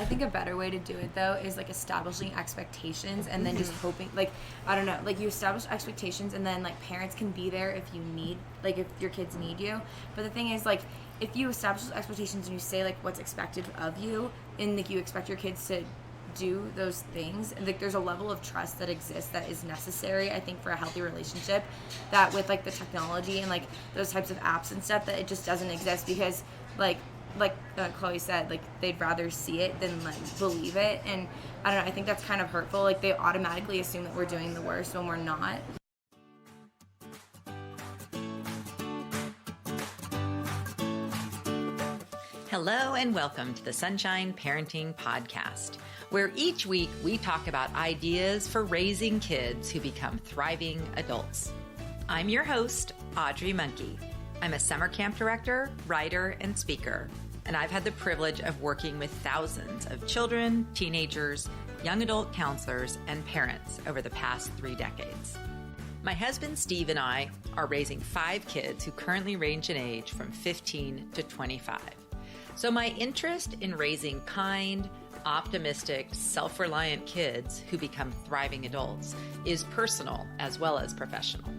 I think a better way to do it though is like establishing expectations and then just hoping, like, I don't know, like you establish expectations and then like parents can be there if you need, like if your kids need you. But the thing is, like, if you establish those expectations and you say like what's expected of you and like you expect your kids to do those things, and like there's a level of trust that exists that is necessary, I think, for a healthy relationship, that with like the technology and like those types of apps and stuff, that it just doesn't exist, because like Chloe said, like they'd rather see it than like believe it. And I don't know, I think that's kind of hurtful. Like they automatically assume that we're doing the worst when we're not. Hello and welcome to the Sunshine Parenting Podcast, where each week we talk about ideas for raising kids who become thriving adults. I'm your host, Audrey Monkey. I'm a summer camp director, writer, and speaker, and I've had the privilege of working with thousands of children, teenagers, young adult counselors, and parents over the past 3 decades. My husband Steve and I are raising 5 kids who currently range in age from 15 to 25. So my interest in raising kind, optimistic, self-reliant kids who become thriving adults is personal as well as professional.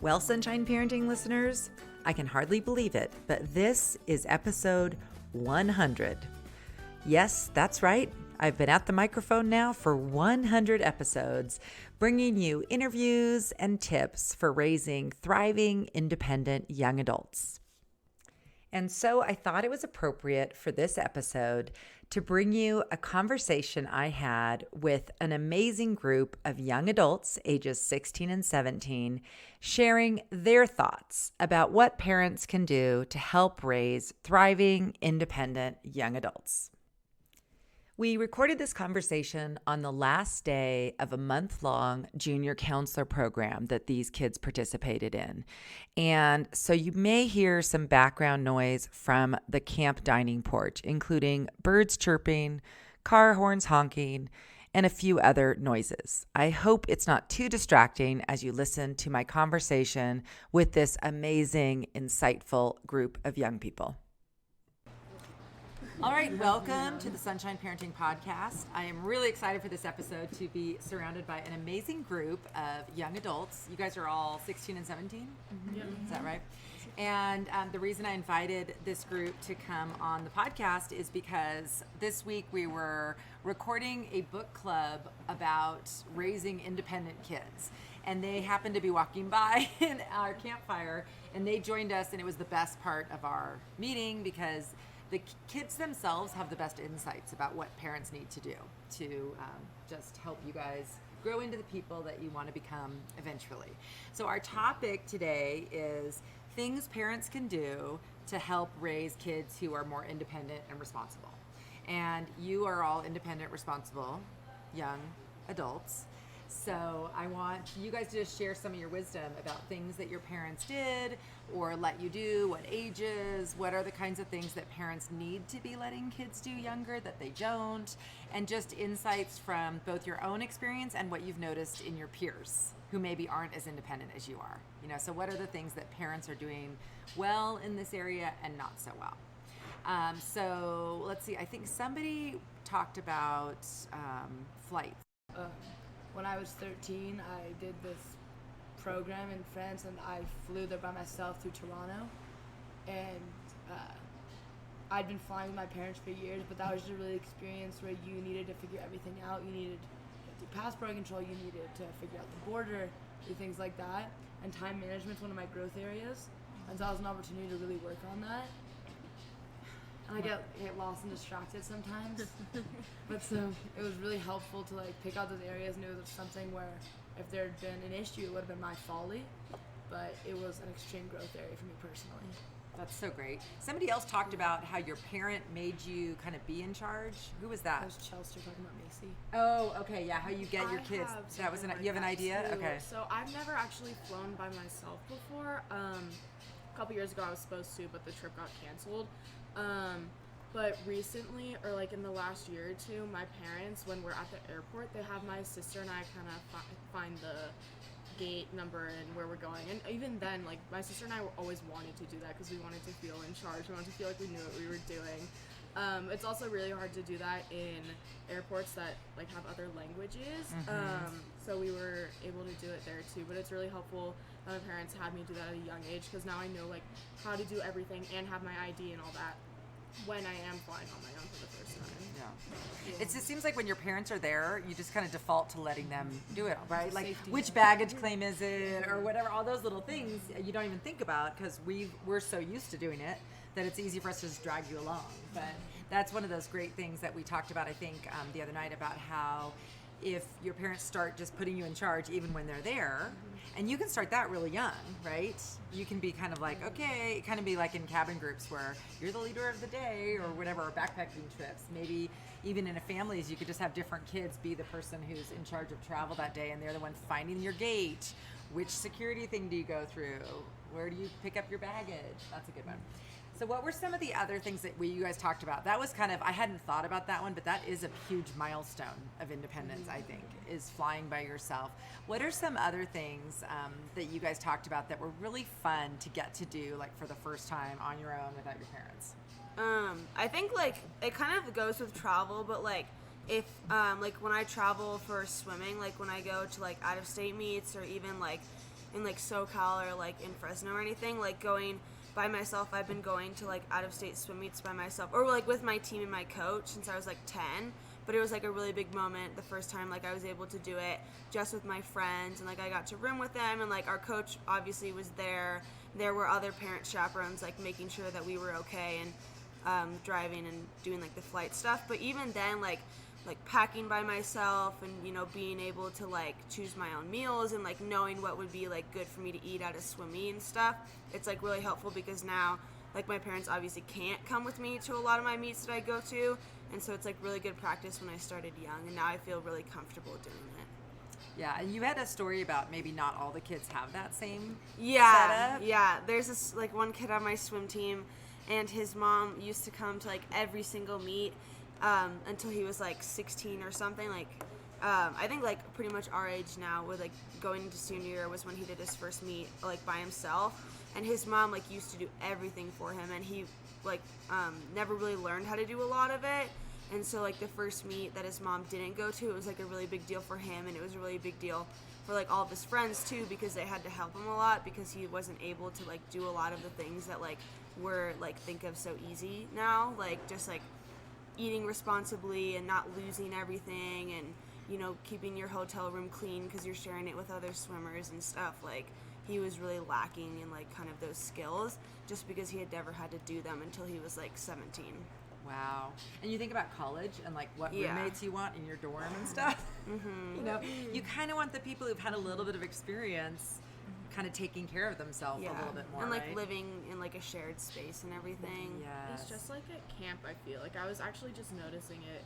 Well, Sunshine Parenting listeners, I can hardly believe it, but this is episode 100. Yes, that's right. I've been at the microphone now for 100 episodes, bringing you interviews and tips for raising thriving, independent young adults. And so I thought it was appropriate for this episode to bring you a conversation I had with an amazing group of young adults, ages 16 and 17, sharing their thoughts about what parents can do to help raise thriving, independent young adults. We recorded this conversation on the last day of a month-long junior counselor program that these kids participated in. And so you may hear some background noise from the camp dining porch, including birds chirping, car horns honking, and a few other noises. I hope it's not too distracting as you listen to my conversation with this amazing, insightful group of young people. All right, welcome to the Sunshine Parenting Podcast. I am really excited for this episode to be surrounded by an amazing group of young adults. You guys are all 16 and 17? Mm-hmm. Yeah. Is that right? And the reason I invited this group to come on the podcast is because this week we were recording a book club about raising independent kids. And they happened to be walking by in our campfire, and they joined us, and it was the best part of our meeting because the kids themselves have the best insights about what parents need to do to just help you guys grow into the people that you want to become eventually. So our topic today is things parents can do to help raise kids who are more independent and responsible. And you are all independent, responsible young adults. So I want you guys to just share some of your wisdom about things that your parents did or let you do, what ages, what are the kinds of things that parents need to be letting kids do younger that they don't, and just insights from both your own experience and what you've noticed in your peers who maybe aren't as independent as you are. You know, so what are the things that parents are doing well in this area and not so well? So let's see, I think somebody talked about flights. When I was 13, I did this program in France, and I flew there by myself through Toronto. And I'd been flying with my parents for years, but that was just a really experience where you needed to figure everything out. You needed to do passport control, you needed to figure out the border, do things like that. And time management is one of my growth areas, and so that was an opportunity to really work on that. And I get lost and distracted sometimes, but so it was really helpful to like pick out those areas, and it was something where if there had been an issue, it would have been my folly, but it was an extreme growth area for me personally. That's so great. Somebody else talked about how your parent made you kind of be in charge. Who was that? That was Chelsea talking about Macy. Oh, okay, yeah. How you get your kids? That was you have an idea? Too. Okay. So I've never actually flown by myself before. A couple years ago I was supposed to, but the trip got canceled. But recently, or like in the last year or two, my parents, when we're at the airport, they have my sister and I kind of find the gate number and where we're going. And even then, like my sister and I always wanted to do that because we wanted to feel in charge. We wanted to feel like we knew what we were doing. It's also really hard to do that in airports that like have other languages. So we were able to do it there too, but it's really helpful that my parents had me do that at a young age, because now I know like how to do everything and have my ID and all that when I am flying on my own for the first time. Yeah. It just seems like when your parents are there, you just kind of default to letting them do it, right? Like, Safety which net. baggage claim is it, or whatever, all those little things you don't even think about because we're so used to doing it that it's easy for us to just drag you along. But that's one of those great things that we talked about, I think, the other night, about how if your parents start just putting you in charge even when they're there, and you can start that really young, right? You can be kind of like, okay, kind of be like in cabin groups where you're the leader of the day or whatever, or backpacking trips. Maybe even in a families, you could just have different kids be the person who's in charge of travel that day, and they're the one finding your gate. Which security thing do you go through? Where do you pick up your baggage? That's a good one. So what were some of the other things that you guys talked about? That was kind of, I hadn't thought about that one, but that is a huge milestone of independence, I think, is flying by yourself. What are some other things that you guys talked about that were really fun to get to do, like for the first time on your own without your parents? I think like it kind of goes with travel, but like if like when I travel for swimming, like when I go to like out of state meets, or even like in like SoCal or like in Fresno or anything, like going by myself, I've been going to like out of state swim meets by myself, or like with my team and my coach since I was like 10. But it was like a really big moment the first time like I was able to do it just with my friends, and like I got to room with them, and like our coach obviously was there. There were other parent chaperones like making sure that we were okay, and driving and doing like the flight stuff. But even then, like packing by myself, and you know, being able to like choose my own meals, and like knowing what would be like good for me to eat at a swim meet and stuff, it's like really helpful, because now like my parents obviously can't come with me to a lot of my meets that I go to, and so it's like really good practice when I started young, and now I feel really comfortable doing it. Yeah, and you had a story about maybe not all the kids have that same Yeah, setup. yeah. There's this like one kid on my swim team, and his mom used to come to like every single meet until he was like 16 or something. Like I think like pretty much our age now, with like going into senior year was when he did his first meet like by himself, and his mom like used to do everything for him, and he like never really learned how to do a lot of it. And so like the first meet that his mom didn't go to, it was like a really big deal for him, and it was a really big deal for like all of his friends too, because they had to help him a lot, because he wasn't able to like do a lot of the things that like we're like think of so easy now, like just like eating responsibly and not losing everything, and you know, keeping your hotel room clean because you're sharing it with other swimmers and stuff. Like he was really lacking in like kind of those skills, just because he had never had to do them until he was like 17. Wow. And you think about college and like what Yeah. roommates you want in your dorm and stuff. You know, you kind of want the people who've had a little bit of experience kind of taking care of themselves a little bit more, and like right? living in like a shared space and everything. Yes. It's just like at camp, I feel like I was actually just noticing it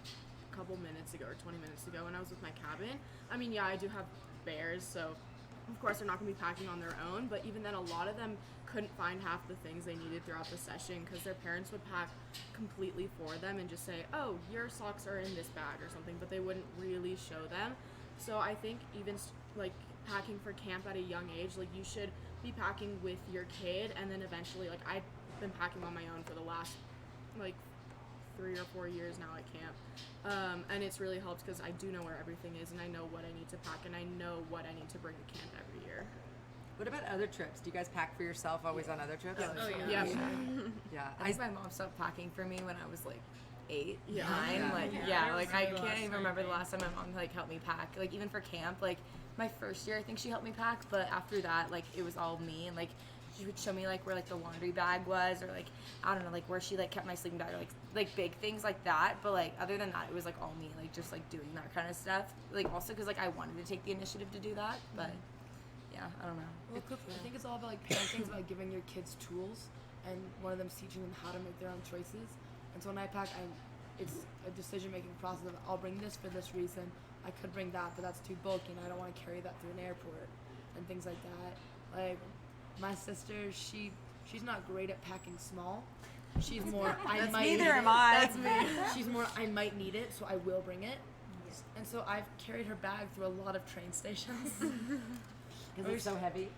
a couple minutes ago or 20 minutes ago when I was with my cabin. I mean, yeah, I do have bears, so of course they're not going to be packing on their own, but even then a lot of them couldn't find half the things they needed throughout the session because their parents would pack completely for them and just say, oh, your socks are in this bag or something, but they wouldn't really show them. So I think even like packing for camp at a young age, like you should be packing with your kid, and then eventually, like I've been packing on my own for the last like 3 or 4 years now at camp, and it's really helped because I do know where everything is, and I know what I need to pack, and I know what I need to bring to camp every year. What about other trips? Do you guys pack for yourself always on other trips? Oh yeah. Yeah. I think my mom stopped packing for me when I was like 8, Yeah. 9. Yeah. Like Yeah. like I Same. can't even remember the last time my mom like helped me pack. Like even for camp, like my first year I think she helped me pack, but after that like it was all me, and like she would show me like where like the laundry bag was, or like I don't know, like where she like kept my sleeping bag, or like big things like that. But like other than that, it was like all me, like just like doing that kind of stuff. Like also because like I wanted to take the initiative to do that, but yeah, I don't know. Well, I think it's all about like parenting, it's about giving your kids tools, and one of them's teaching them how to make their own choices. And so when I pack, it's a decision-making process of I'll bring this for this reason. I could bring that, but that's too bulky, and I don't want to carry that through an airport, and things like that. Like my sister, she's not great at packing small. She's more I That's might neither need am it. I. That's me. She's more I might need it, so I will bring it. And so I've carried her bag through a lot of train stations. Because it's so heavy.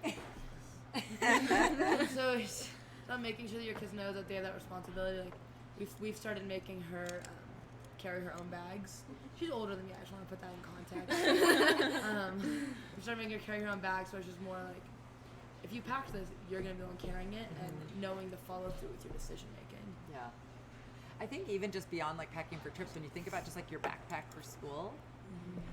So it's about making sure that your kids know that they have that responsibility. Like, we've started making her carry her own bags. She's older than me. I just want to put that in context. We started making her carry her own bags, so it's just more like, if you pack this, you're gonna be the one carrying it, and knowing the follow through with your decision making. Yeah. I think even just beyond like packing for trips, when you think about just like your backpack for school,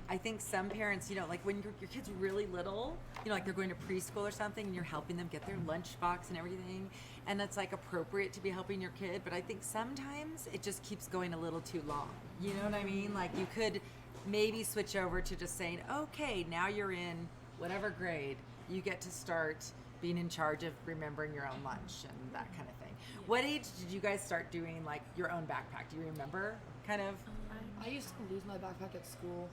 I think some parents, you know, like when your kid's really little, you know, like they're going to preschool or something, and you're helping them get their lunchbox and everything, and that's like appropriate to be helping your kid. But I think sometimes it just keeps going a little too long. You know what I mean? Like you could maybe switch over to just saying, okay, now you're in whatever grade, you get to start being in charge of remembering your own lunch and that kind of thing. What age did you guys start doing like your own backpack? Do you remember? Kind of. I used to lose my backpack at school.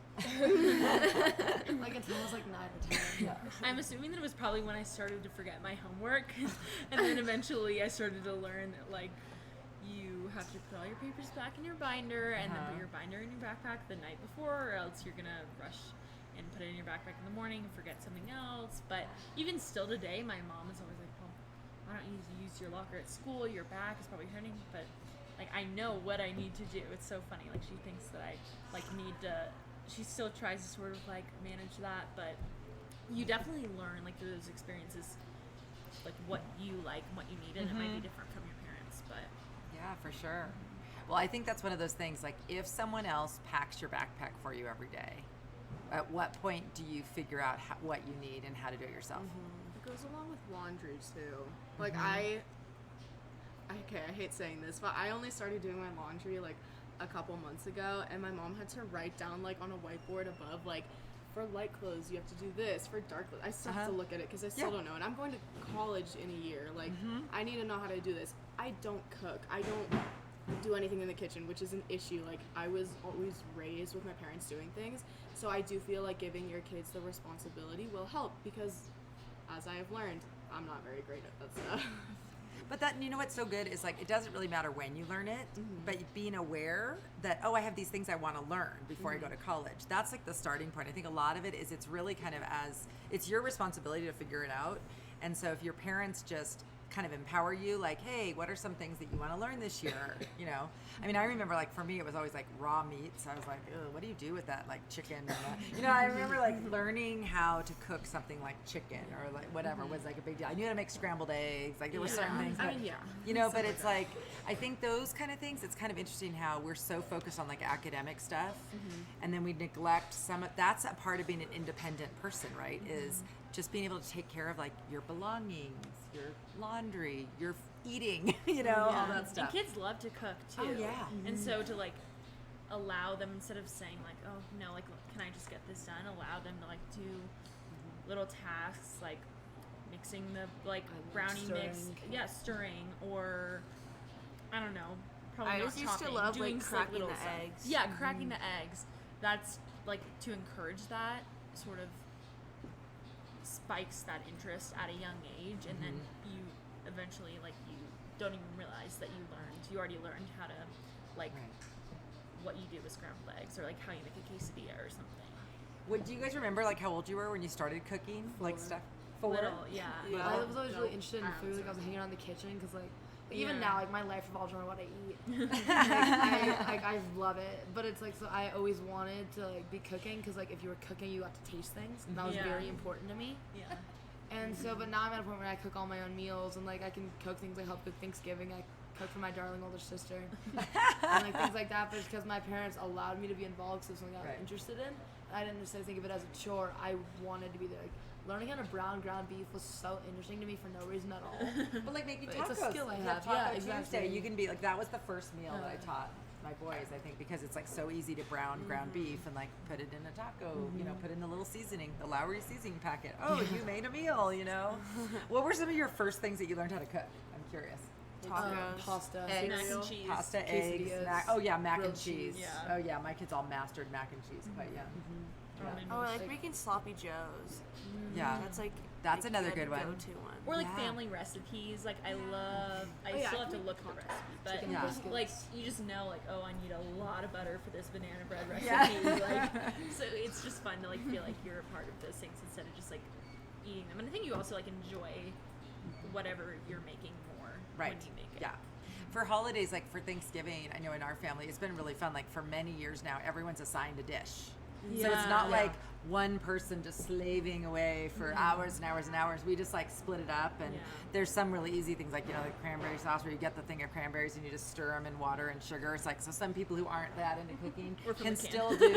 Like until I was like 9 or 10. Yeah. I'm assuming that it was probably when I started to forget my homework, and then eventually I started to learn that like you have to put all your papers back in your binder, and then put your binder in your backpack the night before, or else you're gonna rush and put it in your backpack in the morning and forget something else. But even still today, my mom is always like, well, why don't you use your locker at school? Your back is probably hurting. But like, I know what I need to do. It's so funny. Like, she thinks that I like need to, she still tries to sort of like manage that, but you definitely learn like through those experiences, like what you like and what you need, and it might be different from your parents, but Yeah, for sure. Well, I think that's one of those things, like if someone else packs your backpack for you every day, at what point do you figure out what you need and how to do it yourself? It goes along with laundry too. Like I hate saying this, but I only started doing my laundry like a couple months ago, and my mom had to write down like on a whiteboard above, like for light clothes you have to do this, for dark clothes I still have to look at it because I still don't know, and I'm going to college in a year. Like I need to know how to do this. I don't cook, I don't do anything in the kitchen, which is an issue. Like I was always raised with my parents doing things, so I do feel like giving your kids the responsibility will help, because as I have learned, I'm not very great at that stuff. But that, you know what's so good is like it doesn't really matter when you learn it, but being aware that, oh, I have these things I want to learn before I go to college. That's like the starting point. I think a lot of it is it's really kind of it's your responsibility to figure it out. And so if your parents just kind of empower you, like, hey, what are some things that you want to learn this year? You know, I mean, I remember like for me it was always like raw meats. I was like, ugh, what do you do with that, like chicken? And you know, I remember like learning how to cook something like chicken or like whatever was like a big deal. I knew how to make scrambled eggs. Like there were certain things. I But, mean, yeah. you know, but it's like I think those kind of things. It's kind of interesting how we're so focused on like academic stuff, and then we neglect some. That's a part of being an independent person, right? Is just being able to take care of like your belongings, your laundry, your eating, you know, all that stuff. And kids love to cook too. Oh, yeah. And so to like allow them, instead of saying like, oh no, like can I just get this done, allow them to like do little tasks like mixing the like brownie mix, stirring. stirring, or I don't know, probably I not just used to chopping, love, doing like, like, cracking little the stuff. eggs. Yeah, cracking the eggs. That's like to encourage that sort of spikes that interest at a young age, and then you eventually like you don't even realize that you already learned how to like what you do with scrambled eggs, or like how you make a quesadilla or something. Do you guys remember like how old you were when you started cooking? Like stuff. 4? Little, yeah. I was always really interested in food. Like I was hanging out in the kitchen because like even now like my life revolves around what I eat. I love it, but it's like so I always wanted to like be cooking because like if you were cooking you got to taste things, and that was very important to me. Yeah. And so, but now I'm at a point where I cook all my own meals, and like I can cook things. I help cook Thanksgiving. I cook for my darling older sister, and like things like that. But it's because my parents allowed me to be involved, because it was something I was interested in. I didn't necessarily think of it as a chore. I wanted to be there. Like, learning how to brown ground beef was so interesting to me for no reason at all. But like making But tacos. it's a skill I You have. Taco Yeah, Tuesday. exactly. You can be like, that was the first meal that I taught my boys, I think, because it's like so easy to brown ground beef and like put it in a taco, you know, put in the little seasoning, the Lowry seasoning packet. Oh, you made a meal, you know. What were some of your first things that you learned how to cook? I'm curious. Tacos. Pasta, Eggs. Mac and cheese. Pasta, eggs, quesadillas, mac and grilled cheese. cheese. Yeah. Oh yeah, my kids all mastered mac and cheese quite young. Oh, I like making sloppy joes. Yeah, That's like That's another good one. Go-to one. Or like Yeah. family recipes. Like I yeah, still I have to can look at the recipe, but Chicken Yeah. biscuits. like you just know like, oh, I need a lot of butter for this banana bread recipe. Yeah. Like so it's just fun to like feel like you're a part of those things instead of just like eating them. And I think you also like enjoy whatever you're making more Right. when you make it. Yeah. For holidays, like for Thanksgiving, I know in our family, it's been really fun. Like for many years now, everyone's assigned a dish. So it's not like one person just slaving away for hours and hours and hours. We just like split it up, and there's some really easy things like, you know, the cranberry sauce where you get the thing of cranberries and you just stir them in water and sugar. It's like, so some people who aren't that into cooking can still do,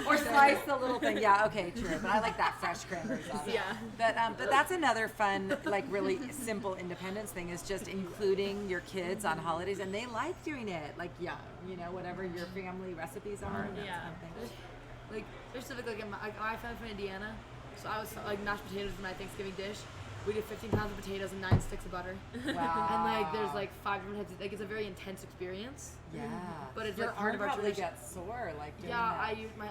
or slice the little thing. Yeah, okay, true. But I like that fresh cranberry sauce. Yeah. But that's another fun, like really simple independence thing, is just including your kids on holidays, and they like doing it. Like, you know, whatever your family recipes are. That's something. Like, specifically, like I found from Indiana, so I was like mashed potatoes for my Thanksgiving dish. We did 15 pounds of potatoes and 9 sticks of butter. Wow. And like, there's like 5 different types of, like, it's a very intense experience. Yeah. But it's your like part arm of our probably tradition. gets sore, like doing Yeah, that.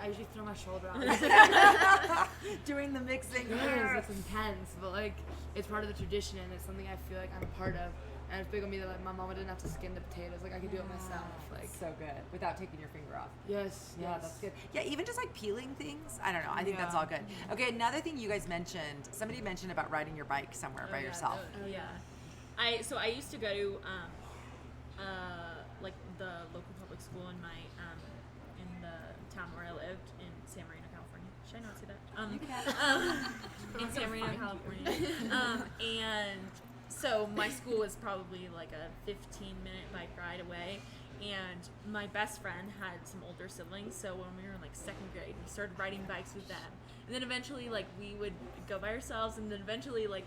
I usually throw my shoulder out. Doing the mixing. It's intense, but like, it's part of the tradition, and it's something I feel like I'm a part of. And it's big on me that like my mama didn't have to skin the potatoes, like I could do it myself. Like, So good, without taking your finger off. yes, Yeah, that's good. Yeah, even just like peeling things. I don't know. I think that's all good. Okay, another thing you guys mentioned, somebody mentioned about riding your bike somewhere by yourself. Oh yeah. I used to go to like the local public school in my in the town where I lived in San Marino, California. Should I not say that? In San Marino, California. And so my school was probably like a 15-minute bike ride away, and my best friend had some older siblings, so when we were in like 2nd grade, we started riding bikes with them. And then eventually, like, we would go by ourselves, and then eventually, like,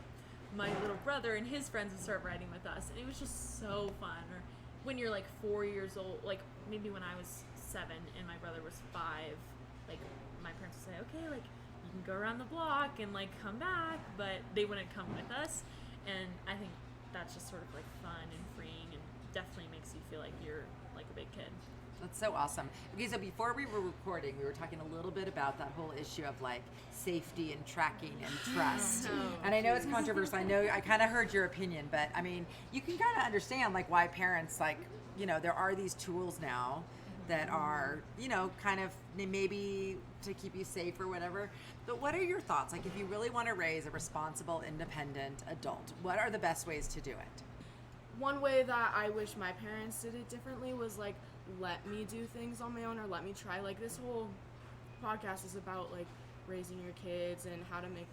my little brother and his friends would start riding with us, and it was just so fun. Or when you're like 4 years old, like maybe when I was 7 and my brother was 5, like my parents would say, okay, like you can go around the block and like come back, but they wouldn't come with us. And I think that's just sort of like fun and freeing, and definitely makes you feel like you're like a big kid. That's so awesome. Okay, so before we were recording, we were talking a little bit about that whole issue of like safety and tracking and trust. And I know it's controversial. I know I kind of heard your opinion, but I mean, you can kind of understand like why parents, like, you know, there are these tools now that are, you know, kind of maybe to keep you safe or whatever. But what are your thoughts? Like, if you really want to raise a responsible, independent adult, what are the best ways to do it? One way that I wish my parents did it differently was like let me do things on my own, or let me try. Like, this whole podcast is about like raising your kids and how to make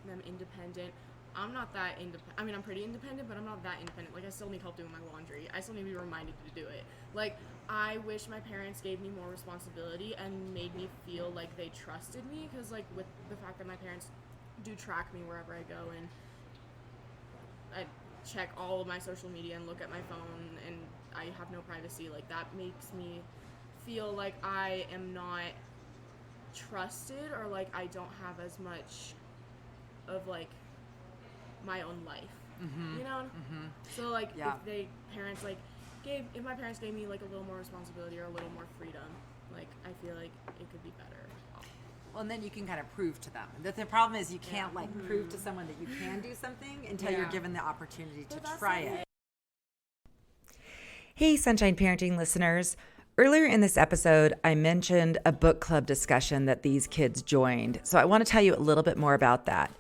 them independent. I'm not that independent. I mean, I'm pretty independent, but I'm not that independent. Like, I still need help doing my laundry. I still need to be reminded to do it. Like, I wish my parents gave me more responsibility and made me feel like they trusted me, because like with the fact that my parents do track me wherever I go, and I check all of my social media and look at my phone, and I have no privacy, like that makes me feel like I am not trusted, or like I don't have as much of like my own life, you know? So like if my parents gave me like a little more responsibility or a little more freedom, like I feel like it could be better. Well, and then you can kind of prove to them. The problem is you can't like prove to someone that you can do something until you're given the opportunity to try it. Hey, Sunshine Parenting listeners. Earlier in this episode, I mentioned a book club discussion that these kids joined. So I want to tell you a little bit more about that.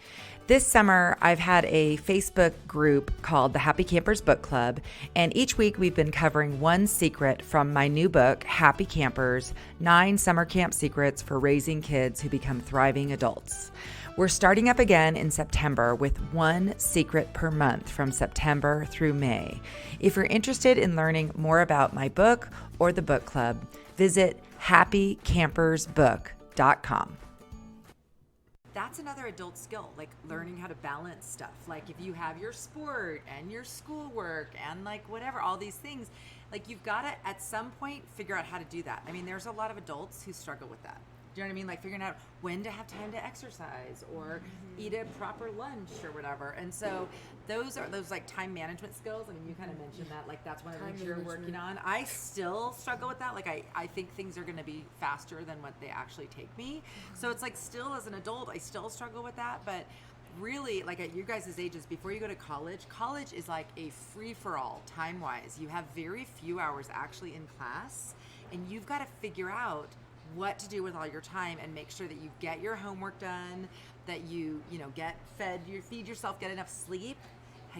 This summer, I've had a Facebook group called the Happy Campers Book Club, and each week we've been covering one secret from my new book, Happy Campers: 9 Summer Camp Secrets for Raising Kids Who Become Thriving Adults. We're starting up again in September with one secret per month from September through May. If you're interested in learning more about my book or the book club, visit happycampersbook.com. That's another adult skill, like learning how to balance stuff. Like if you have your sport and your schoolwork and like whatever, all these things, like you've got to at some point figure out how to do that. I mean, there's a lot of adults who struggle with that. Do you know what I mean? Like figuring out when to have time to exercise or eat a proper lunch or whatever. And so those are those like time management skills. I mean, you kind of mentioned that, like that's one of the things you're working on. I still struggle with that. Like I think things are going to be faster than what they actually take me. So it's like still as an adult, I still struggle with that. But really, like at you guys' ages, before you go to college is like a free-for-all time-wise. You have very few hours actually in class, and you've got to figure out what to do with all your time and make sure that you get your homework done, that you know, get fed, you feed yourself, get enough sleep,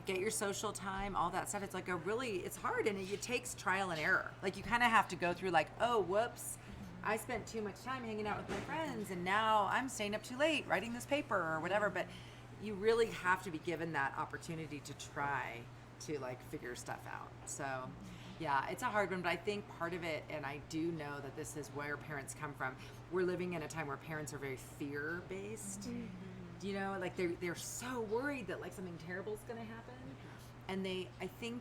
get your social time, all that stuff. It's like it's hard, and it takes trial and error. Like you kind of have to go through like, oh, whoops, I spent too much time hanging out with my friends, and now I'm staying up too late writing this paper or whatever. But you really have to be given that opportunity to try to like figure stuff out. So yeah, it's a hard one, but I think part of it, and I do know that this is where parents come from. We're living in a time where parents are very fear-based. You know, like they're so worried that like something terrible is going to happen, and I think,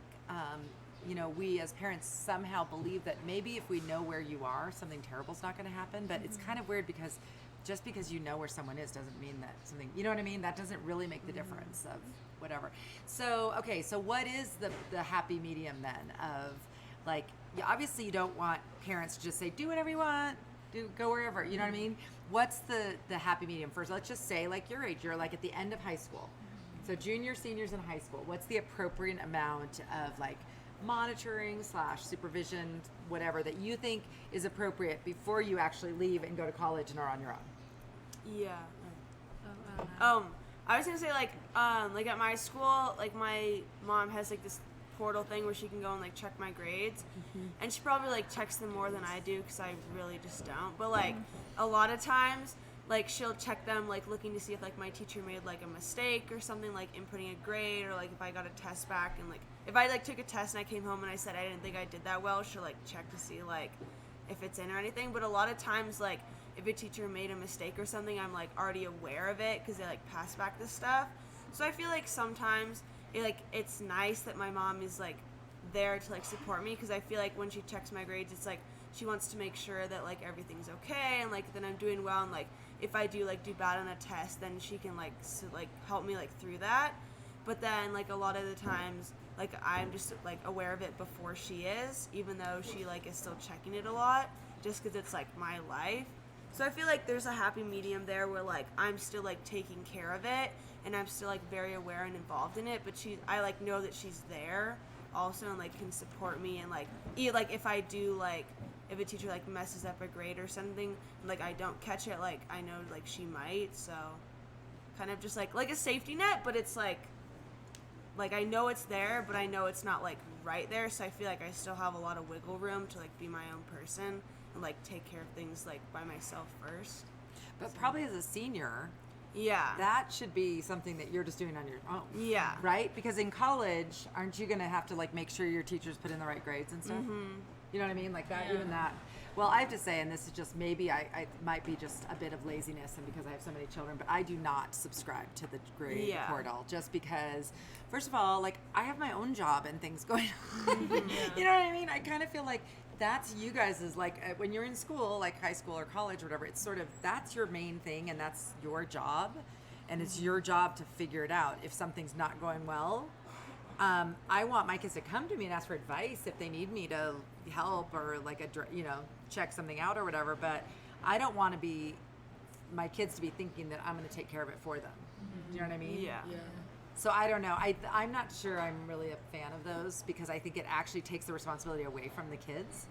you know, we as parents somehow believe that maybe if we know where you are, something terrible is not going to happen. But it's kind of weird because just because you know where someone is doesn't mean that something, you know what I mean? That doesn't really make the difference of whatever. So okay, so what is the happy medium then of like, obviously you don't want parents to just say do whatever you want, go wherever, you know what I mean? What's the happy medium? First, let's just say like your age, you're like at the end of high school. So juniors, seniors in high school, what's the appropriate amount of like monitoring / supervision, whatever, that you think is appropriate before you actually leave and go to college and are on your own? Yeah. I was gonna say like at my school, like my mom has like this portal thing where she can go and like check my grades, and she probably like checks them more than I do because I really just don't. But like a lot of times, like she'll check them like looking to see if like my teacher made like a mistake or something, like inputting a grade, or like if I got a test back, and like if I like took a test and I came home and I said I didn't think I did that well, she'll like check to see like if it's in or anything. But a lot of times, like if a teacher made a mistake or something, I'm like already aware of it because they like pass back the stuff. So I feel like sometimes it's nice that my mom is like there to like support me, because I feel like when she checks my grades, it's like she wants to make sure that like everything's okay and like that I'm doing well, and like if I do like do bad on a test, then she can like help me like through that. But then like a lot of the times, like I'm just like aware of it before she is, even though she like is still checking it a lot, just because it's like my life. So I feel like there's a happy medium there where like I'm still like taking care of it, and I'm still like very aware and involved in it, but I like know that she's there also and like can support me, and like if I do like if a teacher like messes up a grade or something, like I don't catch it, like I know like she might. So kind of just like a safety net, but it's like I know it's there, but I know it's not like right there, so I feel like I still have a lot of wiggle room to like be my own person and like take care of things like by myself first. But probably as a senior, yeah, that should be something that you're just doing on your own. Yeah. Right? Because in college, aren't you going to have to like make sure your teachers put in the right grades and stuff? You know what I mean? Like that, even that. Well, I have to say, and this is just maybe I might be just a bit of laziness, and because I have so many children, but I do not subscribe to the grade portal, just because, first of all, like I have my own job and things going on. You know what I mean? I kind of feel like that's you guys is like when you're in school, like high school or college or whatever, it's sort of that's your main thing and that's your job, and it's your job to figure it out. If something's not going well, I want my kids to come to me and ask for advice if they need me to help or like check something out or whatever. But I don't want my kids to be thinking that I'm going to take care of it for them. Do you know what I mean? Yeah. So I don't know. I'm not sure I'm really a fan of those, because I think it actually takes the responsibility away from the kids.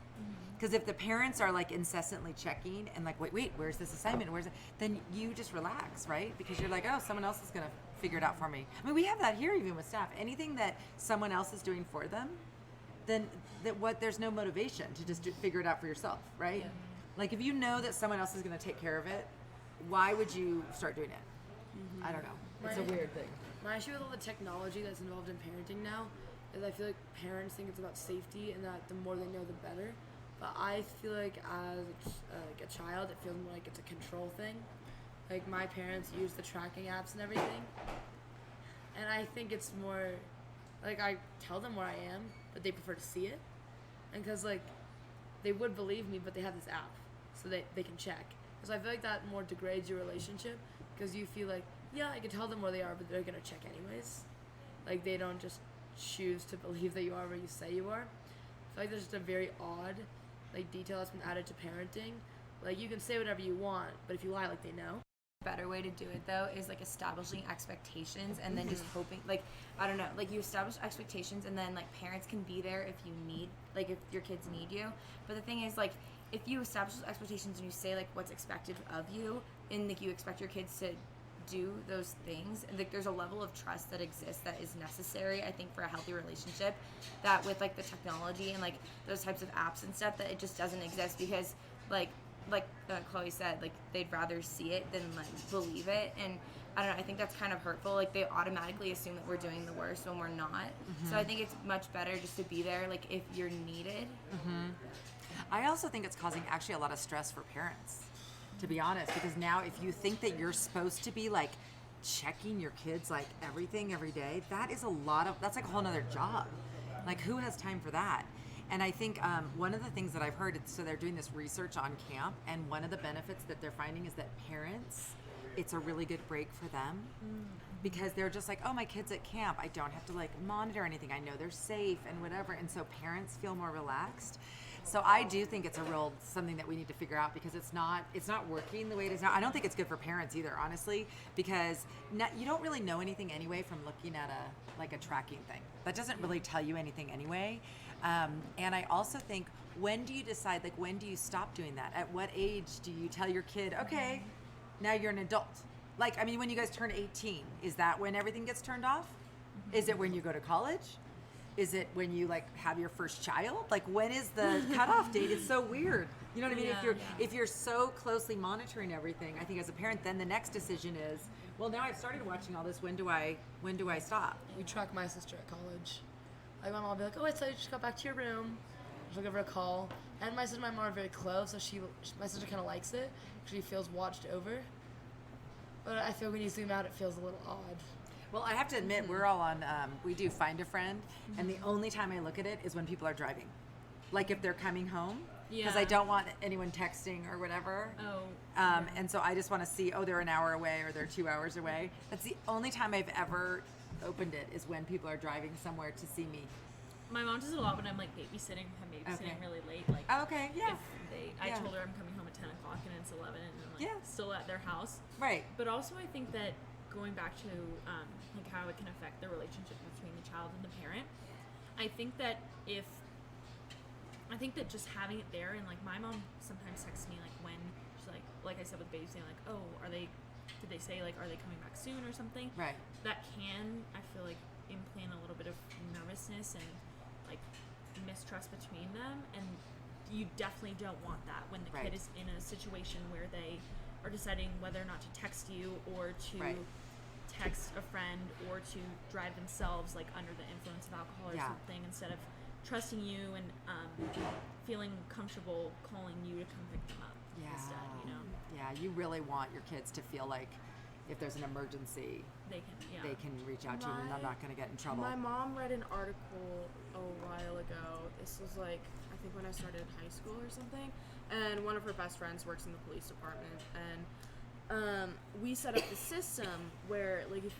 Because if the parents are like incessantly checking and like, wait, where's this assignment? Then you just relax, right? Because you're like, oh, someone else is going to figure it out for me. I mean, we have that here even with staff. Anything that someone else is doing for them, then there's no motivation to just figure it out for yourself, right? Yeah. Like if you know that someone else is going to take care of it, why would you start doing it? I don't know. It's a weird thing. My issue with all the technology that's involved in parenting now is I feel like parents think it's about safety, and that the more they know, the better. But I feel like as a child, it feels more like it's a control thing. Like my parents use the tracking apps and everything, and I think it's more like I tell them where I am, but they prefer to see it, and because like they would believe me, but they have this app, so they can check. So I feel like that more degrades your relationship, because you feel like, yeah, I can tell them where they are, but they're gonna check anyways. Like they don't just choose to believe that you are where you say you are. I feel like there's just a very odd like detail that's been added to parenting. Like you can say whatever you want, but if you lie, like they know. Better way to do it though is like establishing expectations, and then just hoping, like I don't know, like you establish expectations, and then like parents can be there if you need, like if your kids need you. But the thing is, like if you establish those expectations and you say like what's expected of you, and like you expect your kids to do those things, and like there's a level of trust that exists that is necessary, I think, for a healthy relationship, that with like the technology and like those types of apps and stuff, that it just doesn't exist, because like Chloe said, like they'd rather see it than like believe it. And I don't know, I think that's kind of hurtful. Like they automatically assume that we're doing the worst when we're not. So I think it's much better just to be there, like if you're needed. I also think it's causing actually a lot of stress for parents, to be honest, because now if you think that you're supposed to be like checking your kids like everything every day, that's like a whole nother job. Like who has time for that? And I think one of the things that I've heard, so they're doing this research on camp, and one of the benefits that they're finding is that parents, it's a really good break for them, because they're just like, oh, my kid's at camp, I don't have to like monitor anything, I know they're safe and whatever, and so parents feel more relaxed. So I do think it's something that we need to figure out, because it's not working the way it is now. I don't think it's good for parents either, honestly, because you don't really know anything anyway from looking at a tracking thing. That doesn't really tell you anything anyway. And I also think, when do you decide, like when do you stop doing that? At what age do you tell your kid, okay, now you're an adult? Like, I mean, when you guys turn 18, is that when everything gets turned off? Is it when you go to college? Is it when you like have your first child? Like, when is the cutoff date? It's so weird. You know what I mean? If you're so closely monitoring everything, I think as a parent, then the next decision is, well, now I've started watching all this. When do I stop? We track my sister at college. Like my mom will be like, oh, I saw you just got back to your room. She'll give her a call. And my sister and my mom are very close, so my sister kind of likes it. She feels watched over. But I feel when you zoom out, it feels a little odd. Well, I have to admit, we're all on, we do Find a Friend, and the only time I look at it is when people are driving. Like if they're coming home, because I don't want anyone texting or whatever. And so I just want to see, they're an hour away or they're 2 hours away. That's the only time I've ever opened it, is when people are driving somewhere to see me. My mom does it a lot when I'm like babysitting. I'm babysitting really late. Like, okay, yeah. I told her I'm coming home at 10 o'clock and it's 11 and I'm like still at their house. Right. But also I think that going back to like how it can affect the relationship between the child and the parent, I think that just having it there, and like my mom sometimes texts me like when she's like I said with babysitting, like, oh, did they say like, are they coming back soon or something? Right. That can, I feel like, implant a little bit of nervousness and like mistrust between them, and you definitely don't want that when the kid is in a situation where they are deciding whether or not to text you or to text a friend or to drive themselves like under the influence of alcohol or something, instead of trusting you and feeling comfortable calling you to come pick them up instead, you know? Yeah, you really want your kids to feel like if there's an emergency, they can reach out to you and they're not going to get in trouble. My mom read an article a while ago. This was like, I think when I started high school or something, and one of her best friends works in the police department, and we set up the system where like if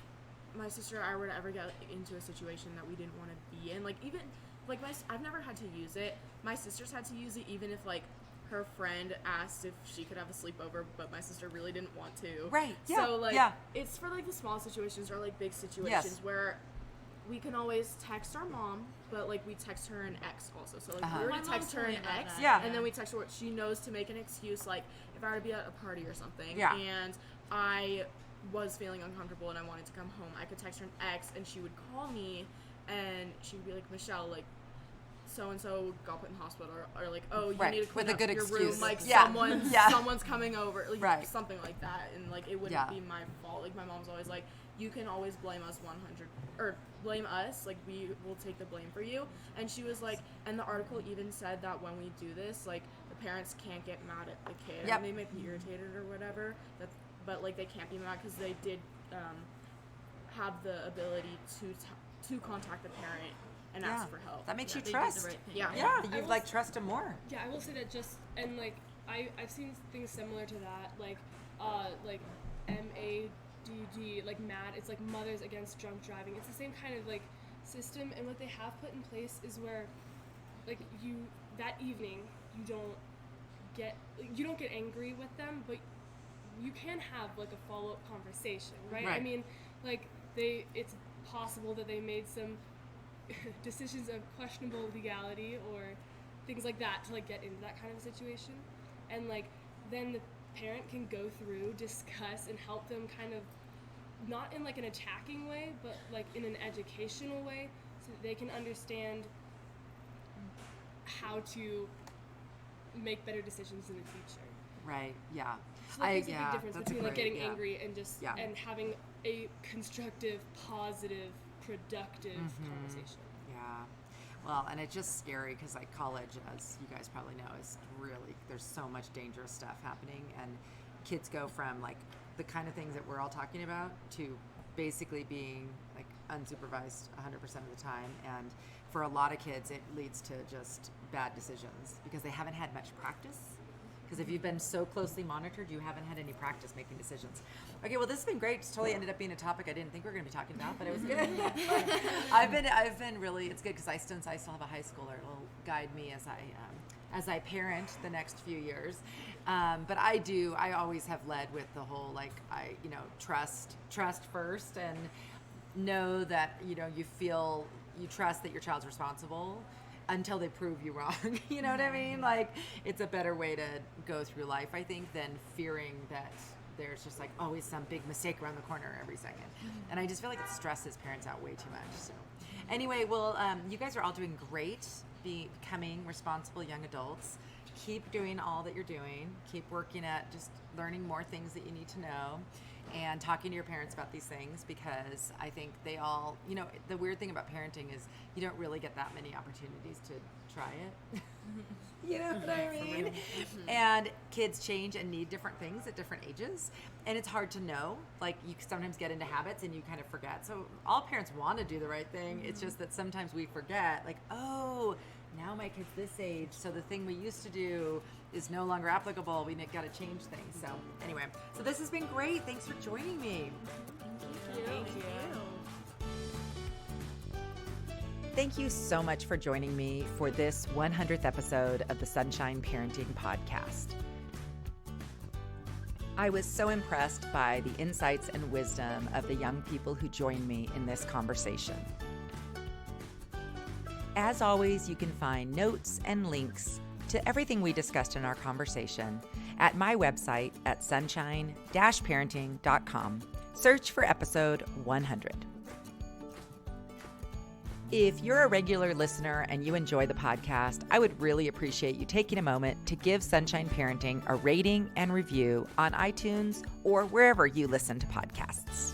my sister and I were to ever get into a situation that we didn't want to be in, like even like I've never had to use it. My sister's had to use it, even if like her friend asked if she could have a sleepover, but my sister really didn't want to. Right. Yeah. So like it's for like the small situations or like big situations where we can always text our mom, but like we text her an ex also. So like we already text her an ex, and then we text her what she knows to make an excuse, like if I were to be at a party or something, and I was feeling uncomfortable and I wanted to come home, I could text her an ex, and she would call me, and she would be like, Michelle, like so-and-so got put in the hospital, or like, oh, you need to clean up your room, like someone's coming over, like something like that, and like it wouldn't be my fault. Like my mom's always like, you can always blame us 100, or blame us, like we will take the blame for you. And she was like, and the article even said that when we do this, like the parents can't get mad at the kid. And they might be irritated or whatever, but like they can't be mad because they did have the ability to contact the parent and ask for help. That makes you trust. You like trust them more. Yeah, I will say that and like I've seen things similar to that, like MADD, like MAD. It's like Mothers Against Drunk Driving. It's the same kind of like system, and what they have put in place is where like that evening you don't get angry with them, but you can have like a follow-up conversation, right? I mean, like it's possible that they made some decisions of questionable legality or things like that to like get into that kind of situation, and like then the parent can go through, discuss, and help them kind of not in like an attacking way, but like in an educational way, so that they can understand how to make better decisions in the future. Right. Yeah. So that makes a big difference that's between like great, getting angry and just Yeah. and having a constructive, positive, productive conversation. Yeah. Well, and it's just scary because like college, as you guys probably know, is really, there's so much dangerous stuff happening, and kids go from like the kind of things that we're all talking about to basically being like unsupervised 100% of the time. And for a lot of kids, it leads to just bad decisions because they haven't had much practice. Because if you've been so closely monitored, you haven't had any practice making decisions. Okay, well, this has been great. It's totally ended up being a topic I didn't think we were going to be talking about, but it was good. I've been really, it's good because I still have a high schooler. It will guide me as I parent the next few years. But I always have led with the whole, like, trust first, and know that, you trust that your child's responsible until they prove you wrong. You know what I mean? Like, it's a better way to go through life, I think, than fearing that there's just like always some big mistake around the corner every second. And I just feel like it stresses parents out way too much. So anyway, well, you guys are all doing great, becoming responsible young adults. Keep doing all that you're doing. Keep working at just learning more things that you need to know, and talking to your parents about these things, because I think they all, the weird thing about parenting is you don't really get that many opportunities to try it. You know what I mean? And kids change and need different things at different ages, and it's hard to know. Like, you sometimes get into habits and you kind of forget. So all parents want to do the right thing. It's just that sometimes we forget, like, oh, now my kid's this age, so the thing we used to do is no longer applicable. We got to change things. So anyway, so this has been great. Thanks for joining me. Thank you. Thank you so much for joining me for this 100th episode of the Sunshine Parenting Podcast. I was so impressed by the insights and wisdom of the young people who joined me in this conversation. As always, you can find notes and links to everything we discussed in our conversation at my website at sunshine-parenting.com. Search for episode 100. If you're a regular listener and you enjoy the podcast, I would really appreciate you taking a moment to give Sunshine Parenting a rating and review on iTunes or wherever you listen to podcasts.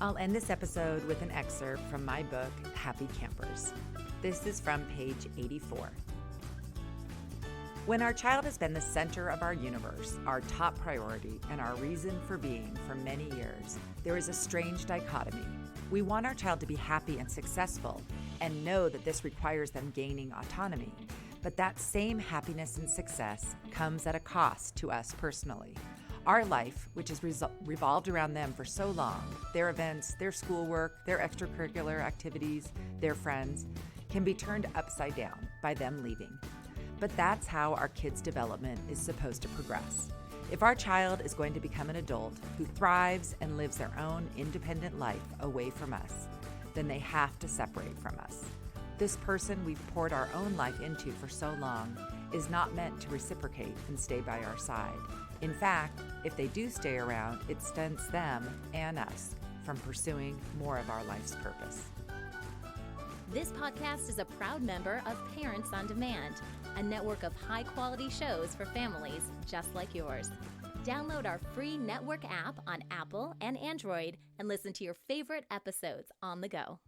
I'll end this episode with an excerpt from my book, Happy Campers. This is from page 84. When our child has been the center of our universe, our top priority, and our reason for being for many years, there is a strange dichotomy. We want our child to be happy and successful, and know that this requires them gaining autonomy. But that same happiness and success comes at a cost to us personally. Our life, which has revolved around them for so long, their events, their schoolwork, their extracurricular activities, their friends, can be turned upside down by them leaving. But that's how our kids' development is supposed to progress. If our child is going to become an adult who thrives and lives their own independent life away from us, then they have to separate from us. This person we've poured our own life into for so long is not meant to reciprocate and stay by our side. In fact, if they do stay around, it stunts them and us from pursuing more of our life's purpose. This podcast is a proud member of Parents on Demand, a network of high-quality shows for families just like yours. Download our free network app on Apple and Android and listen to your favorite episodes on the go.